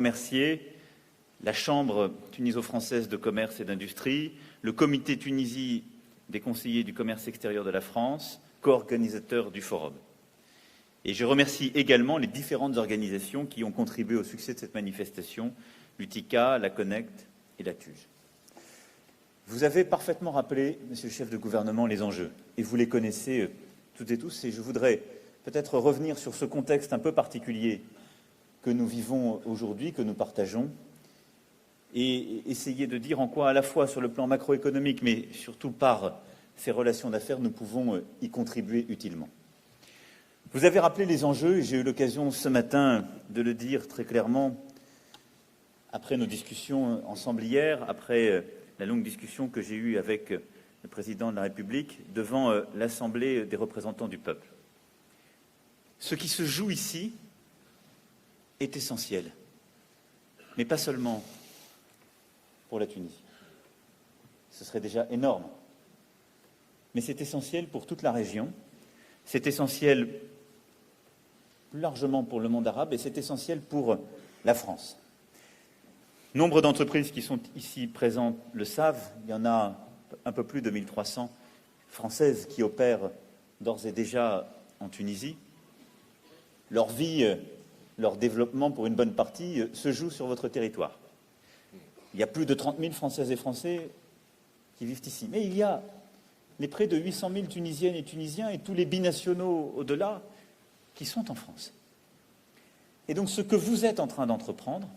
remercier la Chambre tuniso-française de commerce et d'industrie, le Comité Tunisie des conseillers du commerce extérieur de la France, co-organisateur du forum. Et je remercie également les différentes organisations qui ont contribué au succès de cette manifestation, l'UTICA, la Connect et la TUJ. Vous avez parfaitement rappelé, Monsieur le chef de gouvernement, les enjeux, et vous les connaissez toutes et tous, et je voudrais peut-être revenir sur ce contexte un peu particulier que nous vivons aujourd'hui, que nous partageons, et essayer de dire en quoi, à la fois sur le plan macroéconomique, mais surtout par ces relations d'affaires, nous pouvons y contribuer utilement. Vous avez rappelé les enjeux, et j'ai eu l'occasion ce matin de le dire très clairement, après nos discussions ensemble hier, après la longue discussion que j'ai eue avec le président de la République devant l'Assemblée des représentants du peuple. Ce qui se joue ici est essentiel, mais pas seulement pour la Tunisie. Ce serait déjà énorme, mais c'est essentiel pour toute la région, c'est essentiel plus largement pour le monde arabe et c'est essentiel pour la France. Nombre d'entreprises qui sont ici présentes le savent, il y en a un peu plus de 1300 françaises qui opèrent d'ores et déjà en Tunisie. Leur vie, leur développement pour une bonne partie se joue sur votre territoire. Il y a plus de 30 000 Françaises et Français qui vivent ici. Mais il y a les près de 800 000 Tunisiennes et Tunisiens et tous les binationaux au-delà qui sont en France. Et donc ce que vous êtes en train d'entreprendre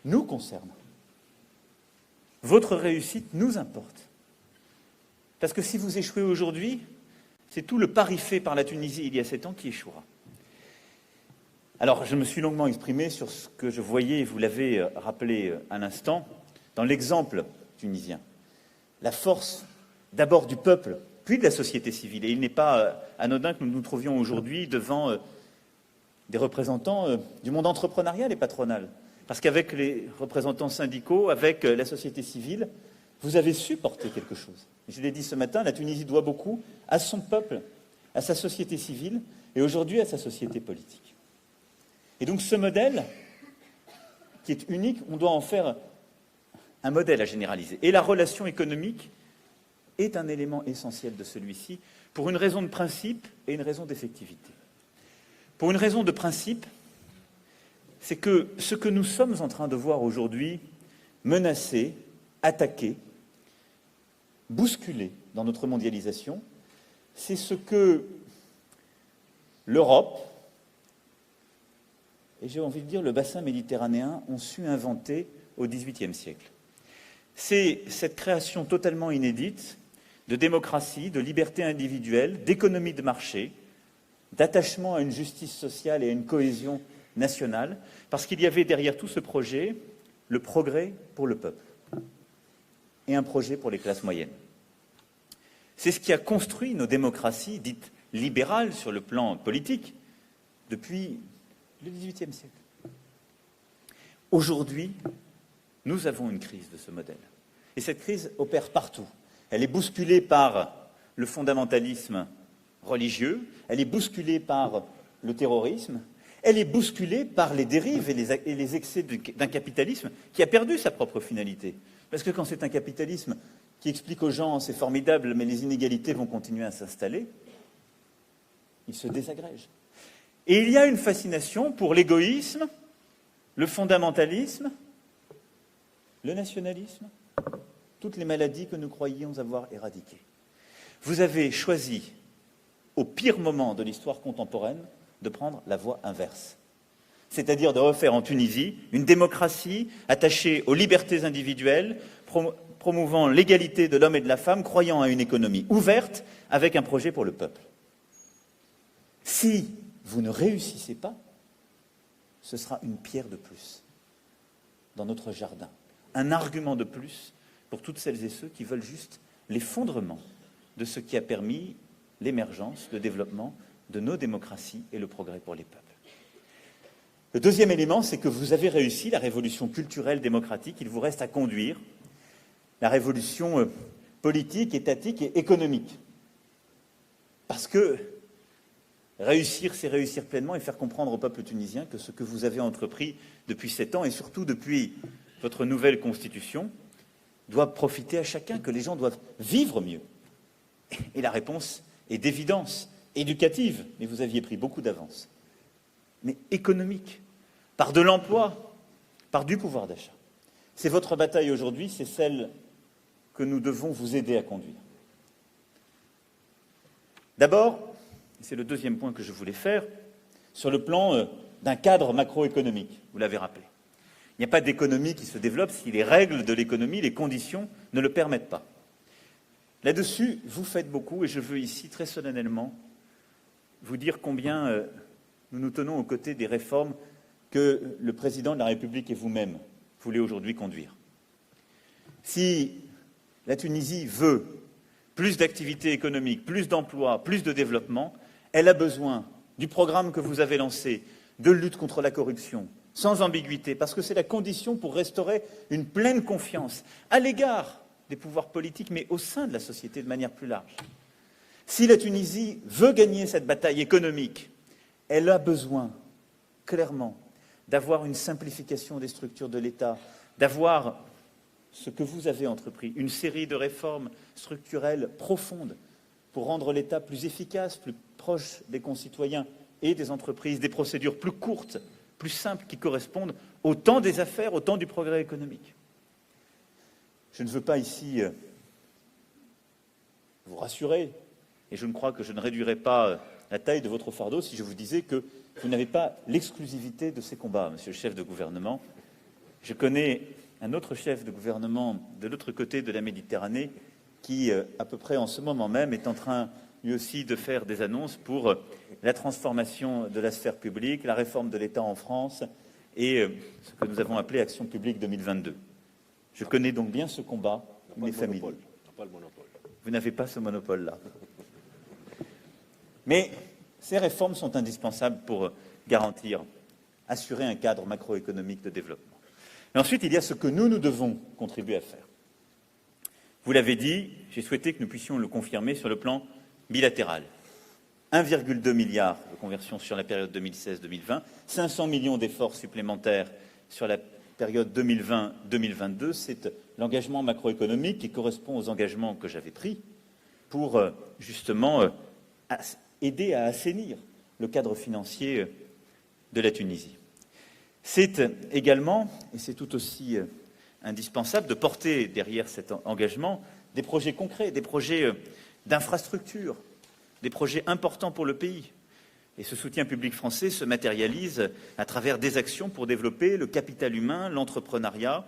nous concerne. Votre réussite nous importe. Parce que si vous échouez aujourd'hui, c'est tout le pari fait par la Tunisie il y a 7 ans qui échouera. Alors, je me suis longuement exprimé sur ce que je voyais, vous l'avez rappelé à l'instant, dans l'exemple tunisien. La force d'abord du peuple, puis de la société civile. Et il n'est pas anodin que nous nous trouvions aujourd'hui devant des représentants du monde entrepreneurial et patronal. Parce qu'avec les représentants syndicaux, avec la société civile, vous avez su porter quelque chose. Je l'ai dit ce matin, la Tunisie doit beaucoup à son peuple, à sa société civile et aujourd'hui à sa société politique. Et donc ce modèle, qui est unique, on doit en faire un modèle à généraliser. Et la relation économique est un élément essentiel de celui-ci, pour une raison de principe et une raison d'effectivité. Pour une raison de principe, c'est que ce que nous sommes en train de voir aujourd'hui menacé, attaqué, bousculé dans notre mondialisation, c'est ce que l'Europe, et j'ai envie de dire le bassin méditerranéen, ont su inventer au XVIIIe siècle. C'est cette création totalement inédite de démocratie, de liberté individuelle, d'économie de marché, d'attachement à une justice sociale et à une cohésion nationale, parce qu'il y avait derrière tout ce projet le progrès pour le peuple et un projet pour les classes moyennes. C'est ce qui a construit nos démocraties dites libérales sur le plan politique depuis le XVIIIe siècle. Aujourd'hui, nous avons une crise de ce modèle. Et cette crise opère partout. Elle est bousculée par le fondamentalisme religieux, elle est bousculée par le terrorisme, elle est bousculée par les dérives et les excès d'un capitalisme qui a perdu sa propre finalité. Parce que quand c'est un capitalisme qui explique aux gens « c'est formidable, mais les inégalités vont continuer à s'installer », il se désagrège. Et il y a une fascination pour l'égoïsme, le fondamentalisme, le nationalisme, toutes les maladies que nous croyions avoir éradiquées. Vous avez choisi, au pire moment de l'histoire contemporaine, de prendre la voie inverse. C'est-à-dire de refaire en Tunisie une démocratie attachée aux libertés individuelles, promouvant l'égalité de l'homme et de la femme, croyant à une économie ouverte, avec un projet pour le peuple. Si vous ne réussissez pas, ce sera une pierre de plus dans notre jardin, un argument de plus pour toutes celles et ceux qui veulent juste l'effondrement de ce qui a permis l'émergence, le développement de nos démocraties et le progrès pour les peuples. Le deuxième élément, c'est que vous avez réussi la révolution culturelle démocratique. Il vous reste à conduire la révolution politique, étatique et économique. Parce que Réussir, c'est réussir pleinement et faire comprendre au peuple tunisien que ce que vous avez entrepris depuis 7 ans et surtout depuis votre nouvelle constitution doit profiter à chacun, que les gens doivent vivre mieux. Et la réponse est d'évidence, éducative, mais vous aviez pris beaucoup d'avance, mais économique, par de l'emploi, par du pouvoir d'achat. C'est votre bataille aujourd'hui, c'est celle que nous devons vous aider à conduire. D'abord, c'est le deuxième point que je voulais faire, sur le plan d'un cadre macroéconomique, vous l'avez rappelé. Il n'y a pas d'économie qui se développe si les règles de l'économie, les conditions ne le permettent pas. Là-dessus, vous faites beaucoup et je veux ici très solennellement vous dire combien nous nous tenons aux côtés des réformes que le président de la République et vous-même voulez aujourd'hui conduire. Si la Tunisie veut plus d'activité économique, plus d'emplois, plus de développement, elle a besoin du programme que vous avez lancé de lutte contre la corruption, sans ambiguïté, parce que c'est la condition pour restaurer une pleine confiance à l'égard des pouvoirs politiques, mais au sein de la société de manière plus large. Si la Tunisie veut gagner cette bataille économique, elle a besoin, clairement, d'avoir une simplification des structures de l'État, d'avoir ce que vous avez entrepris, une série de réformes structurelles profondes pour rendre l'État plus efficace, plus proche des concitoyens et des entreprises, des procédures plus courtes, plus simples, qui correspondent au temps des affaires, au temps du progrès économique. Je ne veux pas ici vous rassurer, et je ne crois que je ne réduirai pas la taille de votre fardeau si je vous disais que vous n'avez pas l'exclusivité de ces combats, monsieur le chef de gouvernement. Je connais un autre chef de gouvernement de l'autre côté de la Méditerranée qui, à peu près en ce moment même, est en train, lui aussi, de faire des annonces pour la transformation de la sphère publique, la réforme de l'État en France et ce que nous avons appelé Action publique 2022. Je connais donc bien ce combat, mes familles. Vous n'avez pas ce monopole-là. Mais ces réformes sont indispensables pour garantir, assurer un cadre macroéconomique de développement. Et ensuite, il y a ce que nous devons contribuer à faire. Vous l'avez dit, j'ai souhaité que nous puissions le confirmer sur le plan bilatéral. 1,2 milliard de conversions sur la période 2016-2020, 500 millions d'efforts supplémentaires sur la période 2020-2022. C'est l'engagement macroéconomique qui correspond aux engagements que j'avais pris pour justement aider à assainir le cadre financier de la Tunisie. C'est également, et c'est tout aussi indispensable, de porter derrière cet engagement des projets concrets, des projets d'infrastructure, des projets importants pour le pays. Et ce soutien public français se matérialise à travers des actions pour développer le capital humain, l'entrepreneuriat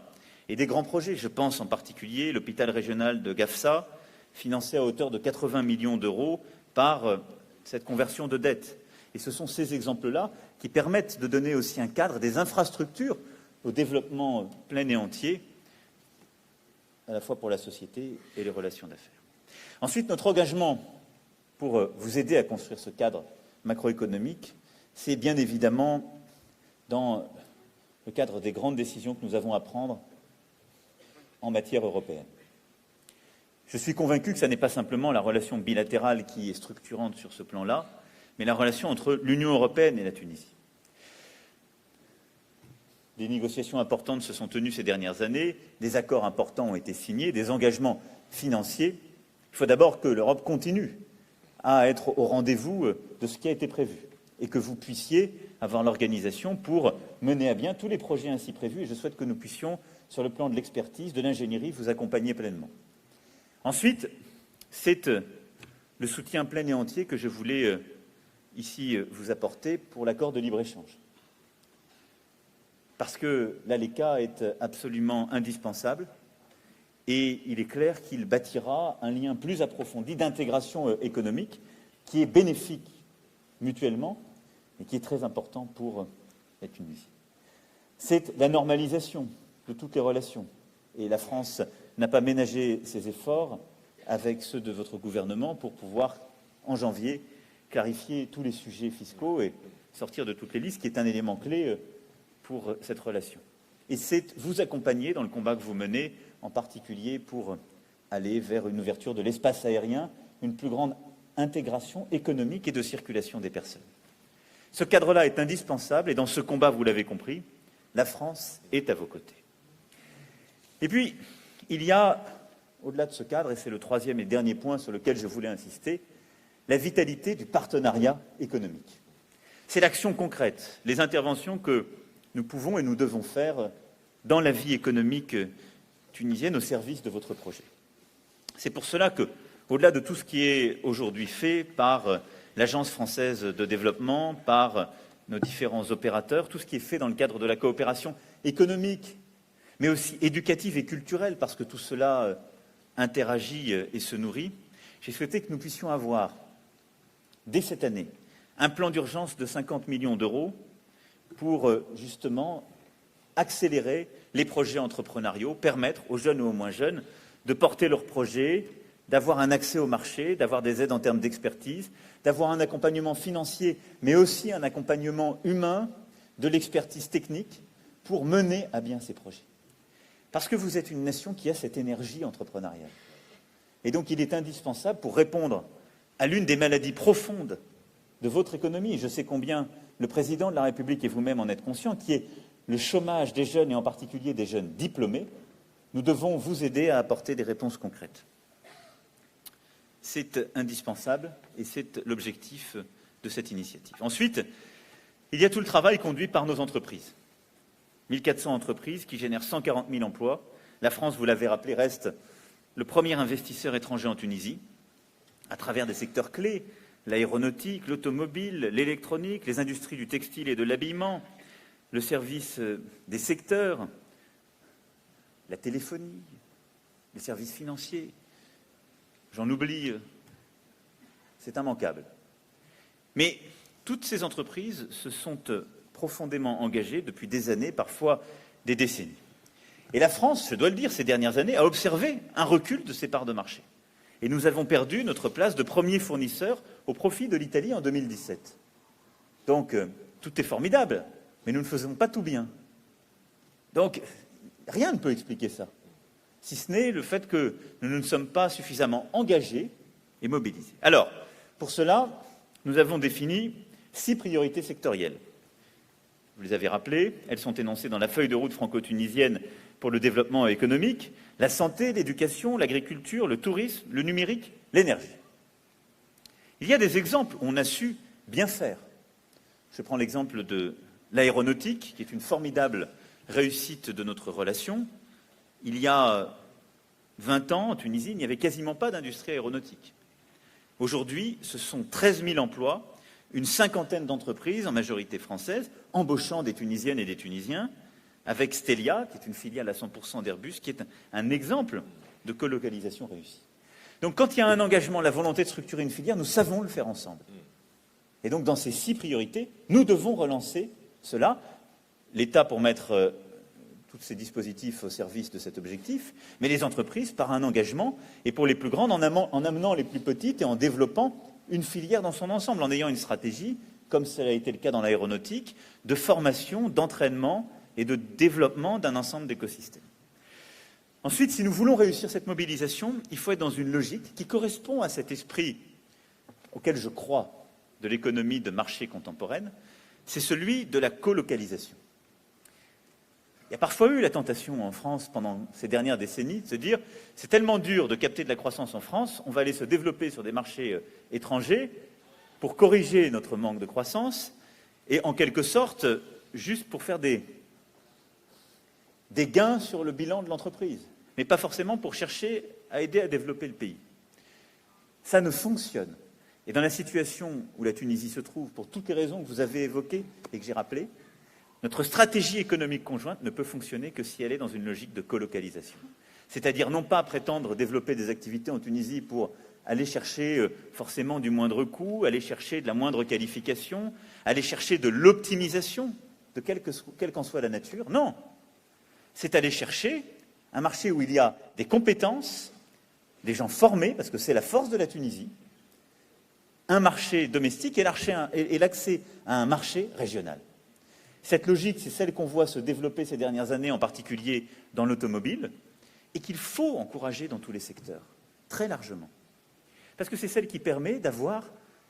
et des grands projets. Je pense en particulier à l'hôpital régional de Gafsa, financé à hauteur de 80 millions d'euros par cette conversion de dette. Et ce sont ces exemples-là qui permettent de donner aussi un cadre, des infrastructures au développement plein et entier, à la fois pour la société et les relations d'affaires. Ensuite, notre engagement pour vous aider à construire ce cadre macroéconomique, c'est bien évidemment dans le cadre des grandes décisions que nous avons à prendre en matière européenne. Je suis convaincu que ce n'est pas simplement la relation bilatérale qui est structurante sur ce plan-là, mais la relation entre l'Union européenne et la Tunisie. Des négociations importantes se sont tenues ces dernières années, des accords importants ont été signés, des engagements financiers. Il faut d'abord que l'Europe continue à être au rendez-vous de ce qui a été prévu et que vous puissiez avoir l'organisation pour mener à bien tous les projets ainsi prévus. Et je souhaite que nous puissions, sur le plan de l'expertise, de l'ingénierie, vous accompagner pleinement. Ensuite, c'est le soutien plein et entier que je voulais ici vous apporter pour l'accord de libre-échange. Parce que l'ALECA est absolument indispensable et il est clair qu'il bâtira un lien plus approfondi d'intégration économique qui est bénéfique mutuellement et qui est très important pour la Tunisie. C'est la normalisation de toutes les relations et la France n'a pas ménagé ses efforts avec ceux de votre gouvernement pour pouvoir, en janvier, clarifier tous les sujets fiscaux et sortir de toutes les listes, qui est un élément clé pour cette relation. Et c'est vous accompagner dans le combat que vous menez, en particulier pour aller vers une ouverture de l'espace aérien, une plus grande intégration économique et de circulation des personnes. Ce cadre-là est indispensable et dans ce combat, vous l'avez compris, la France est à vos côtés. Et puis, il y a, au-delà de ce cadre, et c'est le troisième et dernier point sur lequel je voulais insister, la vitalité du partenariat économique. C'est l'action concrète, les interventions que nous pouvons et nous devons faire dans la vie économique tunisienne au service de votre projet. C'est pour cela que, au-delà de tout ce qui est aujourd'hui fait par l'Agence française de développement, par nos différents opérateurs, tout ce qui est fait dans le cadre de la coopération économique, mais aussi éducative et culturelle, parce que tout cela interagit et se nourrit, j'ai souhaité que nous puissions avoir, dès cette année, un plan d'urgence de 50 millions d'euros pour justement accélérer les projets entrepreneuriaux, permettre aux jeunes ou aux moins jeunes de porter leurs projets, d'avoir un accès au marché, d'avoir des aides en termes d'expertise, d'avoir un accompagnement financier, mais aussi un accompagnement humain, de l'expertise technique pour mener à bien ces projets. Parce que vous êtes une nation qui a cette énergie entrepreneuriale. Et donc il est indispensable pour répondre à l'une des maladies profondes de votre économie, je sais combien le président de la République et vous-même en êtes conscient, qui est le chômage des jeunes et en particulier des jeunes diplômés, nous devons vous aider à apporter des réponses concrètes. C'est indispensable et c'est l'objectif de cette initiative. Ensuite, il y a tout le travail conduit par nos entreprises. 1400 entreprises qui génèrent 140 000 emplois. La France, vous l'avez rappelé, reste le premier investisseur étranger en Tunisie, à travers des secteurs clés, l'aéronautique, l'automobile, l'électronique, les industries du textile et de l'habillement, le service des secteurs, la téléphonie, les services financiers. J'en oublie, c'est immanquable. Mais toutes ces entreprises se sont profondément engagées depuis des années, parfois des décennies. Et la France, je dois le dire, ces dernières années, a observé un recul de ses parts de marché. Et nous avons perdu notre place de premier fournisseur au profit de l'Italie en 2017. Donc, tout est formidable, mais nous ne faisons pas tout bien. Donc, rien ne peut expliquer ça, si ce n'est le fait que nous ne sommes pas suffisamment engagés et mobilisés. Alors, pour cela, nous avons défini 6 priorités sectorielles. Vous les avez rappelées, elles sont énoncées dans la feuille de route franco-tunisienne pour le développement économique, la santé, l'éducation, l'agriculture, le tourisme, le numérique, l'énergie. Il y a des exemples où on a su bien faire. Je prends l'exemple de l'aéronautique, qui est une formidable réussite de notre relation. Il y a 20 ans, en Tunisie, il n'y avait quasiment pas d'industrie aéronautique. Aujourd'hui, ce sont 13 000 emplois, une cinquantaine d'entreprises, en majorité françaises, embauchant des Tunisiennes et des Tunisiens, avec Stelia, qui est une filiale à 100% d'Airbus, qui est un exemple de colocalisation réussie. Donc quand il y a un engagement, la volonté de structurer une filière, nous savons le faire ensemble. Et donc dans ces 6 priorités, nous devons relancer cela. L'État pour mettre tous ces dispositifs au service de cet objectif, mais les entreprises par un engagement, et pour les plus grandes, en amenant les plus petites et en développant une filière dans son ensemble, en ayant une stratégie, comme cela a été le cas dans l'aéronautique, de formation, d'entraînement et de développement d'un ensemble d'écosystèmes. Ensuite, si nous voulons réussir cette mobilisation, il faut être dans une logique qui correspond à cet esprit auquel je crois de l'économie de marché contemporaine, c'est celui de la colocalisation. Il y a parfois eu la tentation en France pendant ces dernières décennies de se dire « c'est tellement dur de capter de la croissance en France, on va aller se développer sur des marchés étrangers pour corriger notre manque de croissance et en quelque sorte juste pour faire des gains sur le bilan de l'entreprise, mais pas forcément pour chercher à aider à développer le pays. » Ça ne fonctionne. Et dans la situation où la Tunisie se trouve, pour toutes les raisons que vous avez évoquées et que j'ai rappelées, notre stratégie économique conjointe ne peut fonctionner que si elle est dans une logique de colocalisation. C'est-à-dire non pas prétendre développer des activités en Tunisie pour aller chercher forcément du moindre coût, aller chercher de la moindre qualification, aller chercher de l'optimisation, de quelle qu'en soit la nature. Non, c'est aller chercher un marché où il y a des compétences, des gens formés, parce que c'est la force de la Tunisie, un marché domestique et l'accès à un marché régional. Cette logique, c'est celle qu'on voit se développer ces dernières années, en particulier dans l'automobile, et qu'il faut encourager dans tous les secteurs, très largement. Parce que c'est celle qui permet d'avoir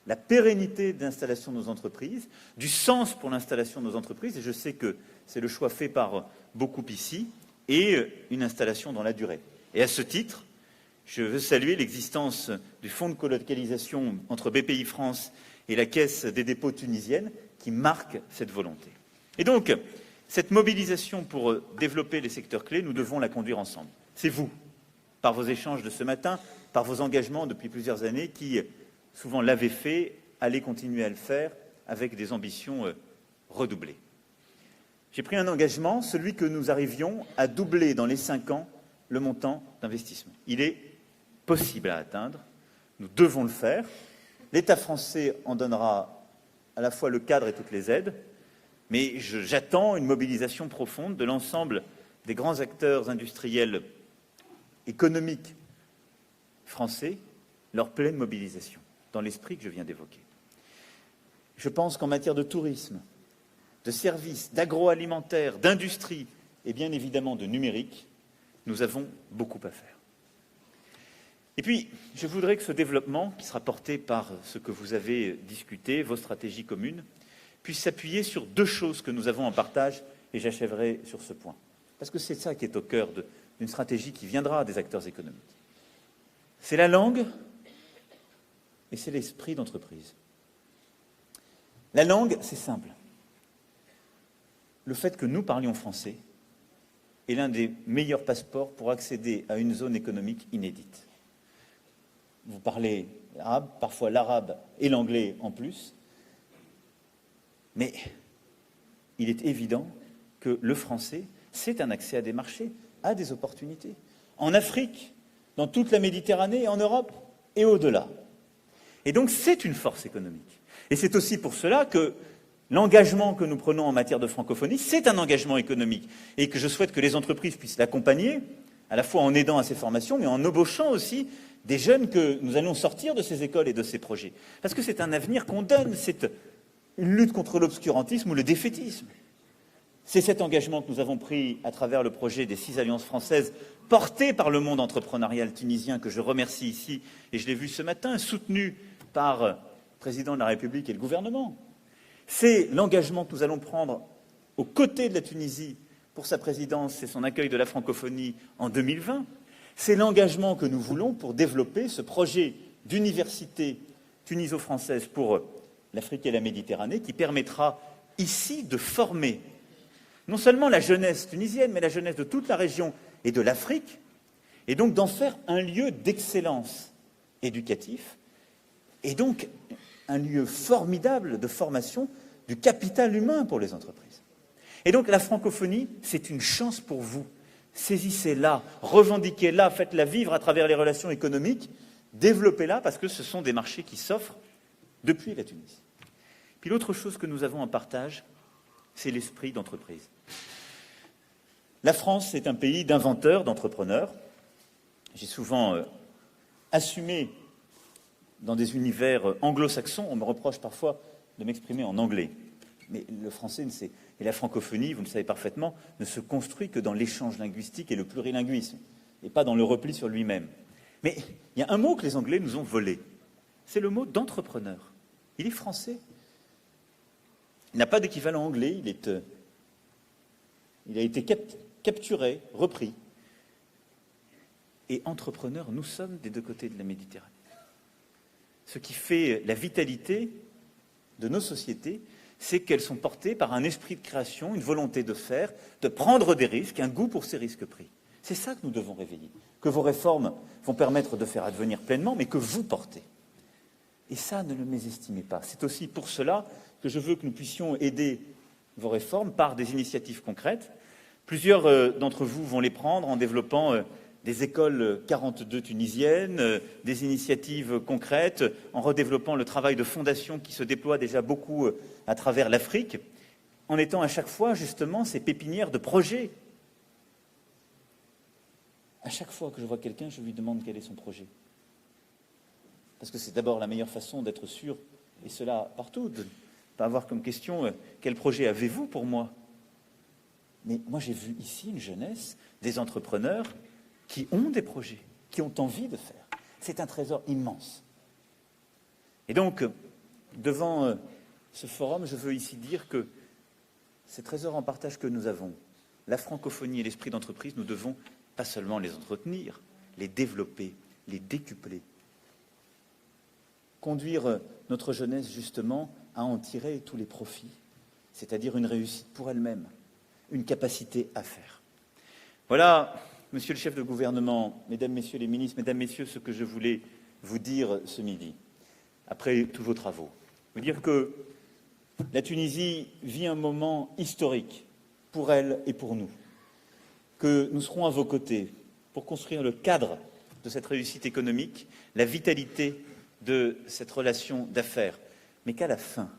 la pérennité de l'installation de nos entreprises, du sens pour l'installation de nos entreprises, et je sais que c'est le choix fait par beaucoup ici, et une installation dans la durée. Et à ce titre, je veux saluer l'existence du fonds de colocalisation entre BPI France et la Caisse des dépôts tunisienne qui marque cette volonté. Et donc, cette mobilisation pour développer les secteurs clés, nous devons la conduire ensemble. C'est vous, par vos échanges de ce matin, par vos engagements depuis plusieurs années, qui souvent l'avez fait, allez continuer à le faire avec des ambitions redoublées. J'ai pris un engagement, celui que nous arrivions à doubler dans les 5 ans le montant d'investissement. Il est possible à atteindre, nous devons le faire. L'État français en donnera à la fois le cadre et toutes les aides, mais j'attends une mobilisation profonde de l'ensemble des grands acteurs industriels économiques français, leur pleine mobilisation, dans l'esprit que je viens d'évoquer. Je pense qu'en matière de tourisme, de services, d'agroalimentaire, d'industrie et bien évidemment de numérique, nous avons beaucoup à faire. Et puis, je voudrais que ce développement, qui sera porté par ce que vous avez discuté, vos stratégies communes, puisse s'appuyer sur 2 choses que nous avons en partage, et j'achèverai sur ce point. Parce que c'est ça qui est au cœur d'une stratégie qui viendra des acteurs économiques. C'est la langue et c'est l'esprit d'entreprise. La langue, c'est simple. Le fait que nous parlions français est l'un des meilleurs passeports pour accéder à une zone économique inédite. Vous parlez arabe, parfois l'arabe et l'anglais en plus, mais il est évident que le français, c'est un accès à des marchés, à des opportunités. En Afrique, dans toute la Méditerranée, en Europe et au-delà. Et donc c'est une force économique. Et c'est aussi pour cela que l'engagement que nous prenons en matière de francophonie, c'est un engagement économique. Et que je souhaite que les entreprises puissent l'accompagner, à la fois en aidant à ces formations, mais en embauchant aussi des jeunes que nous allons sortir de ces écoles et de ces projets. Parce que c'est un avenir qu'on donne, c'est une lutte contre l'obscurantisme ou le défaitisme. C'est cet engagement que nous avons pris à travers le projet des 6 alliances françaises porté par le monde entrepreneurial tunisien, que je remercie ici, et je l'ai vu ce matin, soutenu par le président de la République et le gouvernement. C'est l'engagement que nous allons prendre aux côtés de la Tunisie pour sa présidence et son accueil de la francophonie en 2020. C'est l'engagement que nous voulons pour développer ce projet d'université tuniso-française pour l'Afrique et la Méditerranée, qui permettra ici de former non seulement la jeunesse tunisienne, mais la jeunesse de toute la région et de l'Afrique, et donc d'en faire un lieu d'excellence éducatif, et donc un lieu formidable de formation du capital humain pour les entreprises. Et donc la francophonie, c'est une chance pour vous. Saisissez-la, revendiquez-la, faites-la vivre à travers les relations économiques, développez-la, parce que ce sont des marchés qui s'offrent depuis la Tunisie. Puis l'autre chose que nous avons en partage, c'est l'esprit d'entreprise. La France est un pays d'inventeurs, d'entrepreneurs. J'ai souvent assumé dans des univers anglo-saxons, on me reproche parfois de m'exprimer en anglais. Mais le français et la francophonie, vous le savez parfaitement, ne se construit que dans l'échange linguistique et le plurilinguisme, et pas dans le repli sur lui-même. Mais il y a un mot que les Anglais nous ont volé, c'est le mot d'entrepreneur. Il est français. Il n'a pas d'équivalent anglais, il a été capturé, repris. Et entrepreneurs, nous sommes des 2 côtés de la Méditerranée. Ce qui fait la vitalité de nos sociétés, c'est qu'elles sont portées par un esprit de création, une volonté de faire, de prendre des risques, un goût pour ces risques pris. C'est ça que nous devons réveiller, que vos réformes vont permettre de faire advenir pleinement, mais que vous portez. Et ça, ne le mésestimez pas. C'est aussi pour cela que je veux que nous puissions aider vos réformes par des initiatives concrètes. Plusieurs d'entre vous vont les prendre en développant des écoles 42 tunisiennes, des initiatives concrètes, en redéveloppant le travail de fondation qui se déploie déjà beaucoup à travers l'Afrique, en étant à chaque fois justement ces pépinières de projets. À chaque fois que je vois quelqu'un, je lui demande quel est son projet. Parce que c'est d'abord la meilleure façon d'être sûr, et cela partout, de ne pas avoir comme question « quel projet avez-vous pour moi ?» Mais moi j'ai vu ici une jeunesse, des entrepreneurs qui ont des projets, qui ont envie de faire. C'est un trésor immense. Et donc, devant ce forum, je veux ici dire que ces trésors en partage que nous avons, la francophonie et l'esprit d'entreprise, nous devons pas seulement les entretenir, les développer, les décupler. Conduire notre jeunesse justement à en tirer tous les profits, c'est-à-dire une réussite pour elle-même, une capacité à faire. Voilà, monsieur le chef de gouvernement, mesdames, messieurs les ministres, mesdames, messieurs, ce que je voulais vous dire ce midi, après tous vos travaux. Vous dire que la Tunisie vit un moment historique pour elle et pour nous, que nous serons à vos côtés pour construire le cadre de cette réussite économique, la vitalité de cette relation d'affaires, mais qu'à la fin,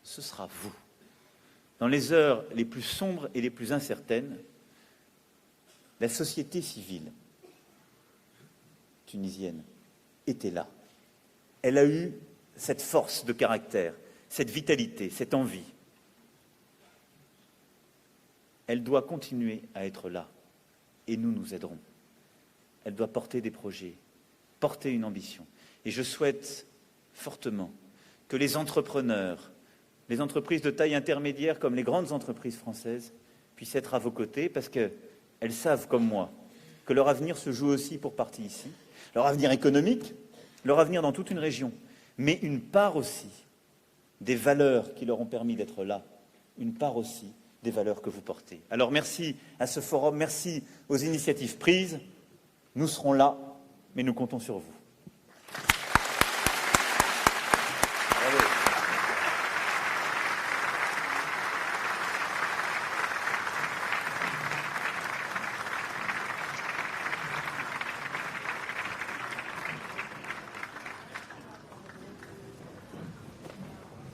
ce sera vous. Dans les heures les plus sombres et les plus incertaines, la société civile tunisienne était là. Elle a eu cette force de caractère, cette vitalité, cette envie. Elle doit continuer à être là, et nous nous aiderons. Elle doit porter des projets, porter une ambition. Et je souhaite fortement que les entrepreneurs, les entreprises de taille intermédiaire comme les grandes entreprises françaises puissent être à vos côtés parce qu'elles savent, comme moi, que leur avenir se joue aussi pour partie ici, leur avenir économique, leur avenir dans toute une région, mais une part aussi des valeurs qui leur ont permis d'être là, une part aussi des valeurs que vous portez. Alors merci à ce forum, merci aux initiatives prises. Nous serons là, mais nous comptons sur vous.